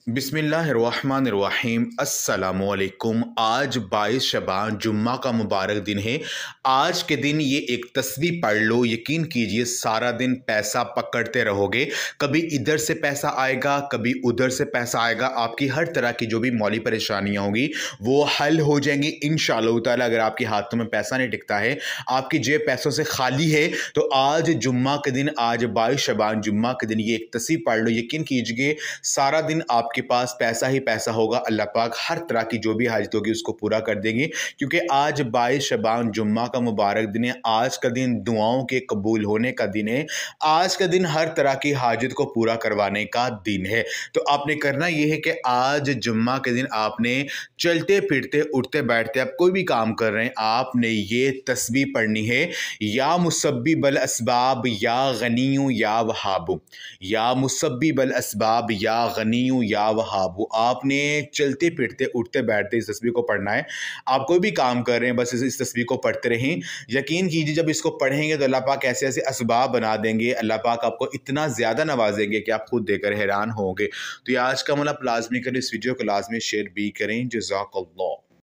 बिस्मिल्लाहिर्रहमानिर्रहीम अस्सलामुअलैकुम। आज 22 शबान जुम्मा का मुबारक दिन है। आज के दिन ये एक तस्बीह पढ़ लो, यकीन कीजिए सारा दिन पैसा पकड़ते रहोगे। कभी इधर से पैसा आएगा, कभी उधर से पैसा आएगा। आपकी हर तरह की जो भी मौली परेशानियां होंगी वो हल हो जाएंगी इंशाअल्लाह ताला। अगर आपके हाथों में पैसा नहीं टिकता है, आपकी जेब पैसों से खाली है, तो आज जुम्मा के दिन, आज 22 शबान जुम्मा के दिन ये एक तस्बीह पढ़ लो। यकीन कीजिए सारा दिन आपके पास पैसा ही पैसा होगा। अल्लाह पाक हर तरह की जो भी हाजत होगी उसको पूरा कर देंगे, क्योंकि आज 22 शबान जुम्मा का मुबारक दिन है। आज का दिन दुआओं के कबूल होने का दिन है। आज का दिन हर तरह की हाजत को पूरा करवाने का दिन है। तो आपने करना यह है कि आज जुम्मा के दिन आपने चलते फिरते उठते बैठते आप कोई भी काम कर रहे हैं, आपने ये तस्बीह पढ़नी है। या मुसब्बिबल असबाब या गनीयू या वहाबू, या मुसब्बिबल असबाब या गनीयू या वहाबू। आपने चलते फिरते उठते बैठते इस तस्बीह को पढ़ना है। आप कोई भी काम कर रहे हैं, बस इस तस्बीह को पढ़ते रहें। यकीन कीजिए जब इसको पढ़ेंगे तो अल्लाह पाक ऐसे ऐसे असबाब बना देंगे, अल्लाह पाक आपको इतना ज़्यादा नवाजेंगे कि आप खुद देखकर हैरान होंगे। तो ये आज का मतलब लाजमी करें, इस वीडियो को लाजमी शेयर भी करें। जज़ाकल्लाह।